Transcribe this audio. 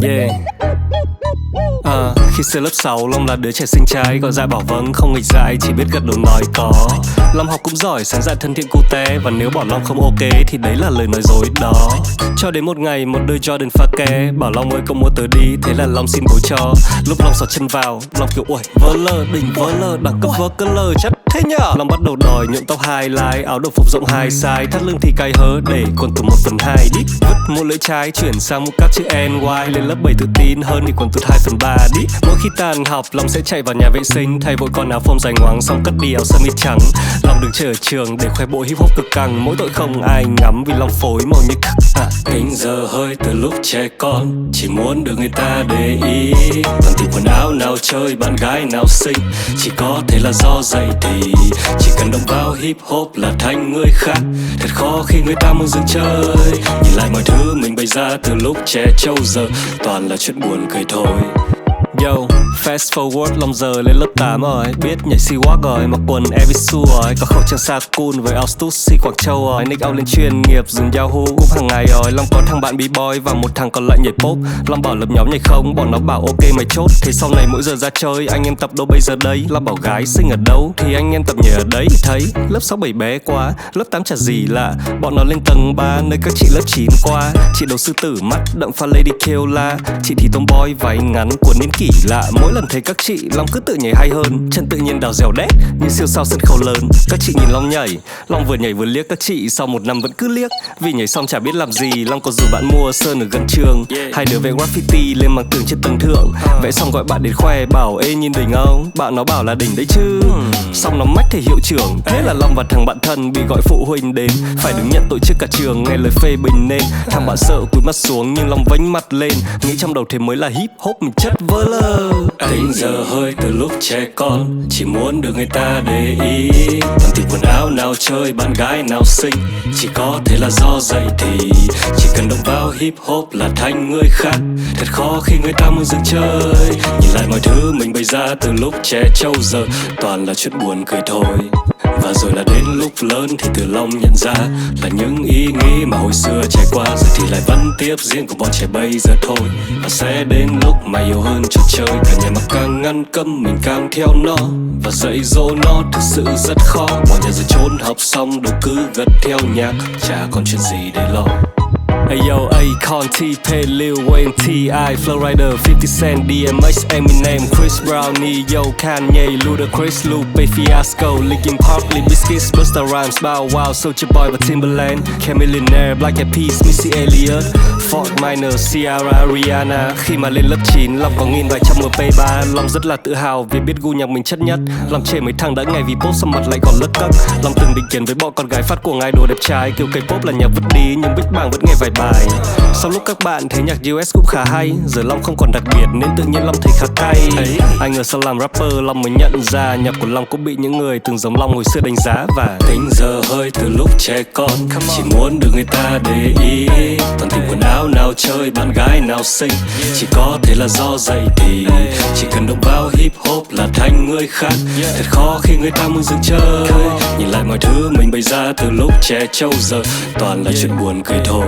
Yeah. Khi xưa lớp 6, Long là đứa trẻ xinh trai, gọi dại bảo vâng, không nghịch dại, chỉ biết gật đầu nói có. Long học cũng giỏi, sáng dạ thân thiện cute, và nếu bảo Long không ok thì đấy là lời nói dối đó. Cho đến một ngày, một đôi Jordan pha ke bảo Long ơi cậu mua tớ đi, thế là Long xin bố cho. Lúc Long xỏ chân vào, Long kiểu ui vơ lơ, đỉnh vơ lơ, đẳng cấp vơ cơ lơ chất thế nhở. Long bắt đầu đòi nhuộm tóc highlight, áo đồng phục rộng 2 size, thắt lưng thì cài hớ để quần tụt 1/2 đít. Vứt một lưỡi trái chuyển sang một cáp chữ NY, lên lớp 7 tự tin hơn thì quần tụt 2/3 đít. Mỗi khi tan học, Long sẽ chạy vào nhà vệ sinh, thay vội con áo phông dài ngoằng xong cất đi áo sơ mi trắng. Long đứng chờ ở trường để khoe bộ hip hop cực căng, mỗi tội không ai ngắm vì Long phối màu như Tính giờ hơi từ lúc trẻ con, chỉ muốn được người ta để ý. Toàn tìm quần áo nào chơi, bạn gái nào xinh, chỉ có thể là do dậy thì. Chỉ cần động vào hip hop là thành người khác, thật khó khi người ta muốn dừng chơi. Nhìn lại mọi thứ mình bày ra từ lúc trẻ trâu giờ, toàn là chuyện buồn cười thôi. Yo, fast forward, Long giờ lên lớp 8 rồi, biết nhảy C-Walk rồi, mặc quần Evisu rồi, có khẩu trang Sakun với áo Stussy Quảng Châu rồi, nick out lên chuyên nghiệp dùng Yahoo cũng hàng ngày rồi. Long có thằng bạn B-boy và một thằng còn lại nhảy pop. Long bảo lập nhóm nhảy không, bọn nó bảo ok mày chốt. Thế sau này mỗi giờ ra chơi, anh em tập đâu bây giờ đây? Long bảo gái xinh ở đâu thì anh em tập nhảy ở đấy. Thấy lớp 6 7 bé quá, lớp 8 chả gì lạ, bọn nó lên tầng 3 nơi các chị lớp 9 qua. Chị đầu sư tử mắt đậm pha Lady Killa, chị thì tomboy váy ngắn của niên kỷ lạ. Mỗi lần thấy các chị, Long cứ tự nhảy hay hơn, chân tự nhiên đào dẻo đét như siêu sao sân khấu lớn. Các chị nhìn Long nhảy, Long vừa nhảy vừa liếc các chị, sau một năm vẫn cứ liếc vì nhảy xong chả biết làm gì. Long có rủ bạn mua sơn ở gần trường, hai đứa vẽ graffiti lên mảng tường trên tầng thượng. Vẽ xong gọi bạn đến khoe bảo ê nhìn đỉnh không, bạn nó bảo là đỉnh đấy chứ. Xong nó mách thầy hiệu trưởng, thế là Long và thằng bạn thân bị gọi phụ huynh đến, phải đứng nhận tội trước cả trường nghe lời phê bình. Nên thằng bạn sợ cúi mắt xuống nhưng Long vánh mặt lên, nghĩ trong đầu thế mới là hip hop mình chất vơ lơ. Tính giờ hơi từ lúc trẻ con, chỉ muốn được người ta để ý. Toàn tìm quần áo nào chơi, bạn gái nào xinh, chỉ có thể là do dậy thì. Chỉ cần động vào hip hop là thành người khác, thật khó khi người ta muốn dừng chơi. Nhìn lại mọi thứ mình bày ra từ lúc trẻ trâu giờ, toàn là chuyện buồn cười thôi. Và rồi là đến lúc lớn thì từ Long nhận ra là những ý nghĩ mà hồi xưa trải qua giờ thì lại vẫn tiếp diễn của bọn trẻ bây giờ thôi. Và sẽ đến lúc mà yêu hơn trò chơi, cả nhà mà càng ngăn cấm mình càng theo nó, và dạy dỗ nó thực sự rất khó. Bỏ nhà rồi trốn học xong đâu cứ gật theo nhạc, chả còn chuyện gì để lo. Ayo, Akon, T-Pain, Lil Wayne, T.I, Flowrider, 50 Cent, DMX, Eminem, Chris Brown, Neo, Kanye, Ludacris, Lupe Fiasco, Linkin Park, Limp Bizkit, Busta Rhymes, Bow Wow, Soulja Boy và Timbaland, Chamillionaire, Black Eyed Peas, Missy Elliott, Fort Minor, Ciara, Rihanna. Khi mà lên lớp 9, Long có nghìn vài trăm MP3. Long rất là tự hào vì biết gu nhạc mình chất nhất. Long chê mấy thằng đã ngày vì pop xong mặt lại còn lất cất. Long từng định kiến với bọn con gái phát cuồng idol đẹp trai, kêu K-pop là nhạc vứt đi nhưng Big Bang vẫn nghe vài bài. Sau lúc các bạn thấy nhạc US cũng khá hay, giờ Long không còn đặc biệt nên tự nhiên Long thấy khá cay. Ai ngờ sau làm rapper Long mới nhận ra nhạc của Long cũng bị những người từng giống Long hồi xưa đánh giá. Và tính giờ hơi từ lúc trẻ con, chỉ muốn được người ta để ý. Toàn tìm quần áo nào chơi, bạn gái nào xinh, chỉ có thể là do dậy thì. Chỉ cần động vào hip hop là thành người khác, thật khó khi người ta muốn dừng chơi. Nhìn lại mọi thứ mình bày ra từ lúc trẻ trâu giờ, toàn là chuyện buồn cười thôi.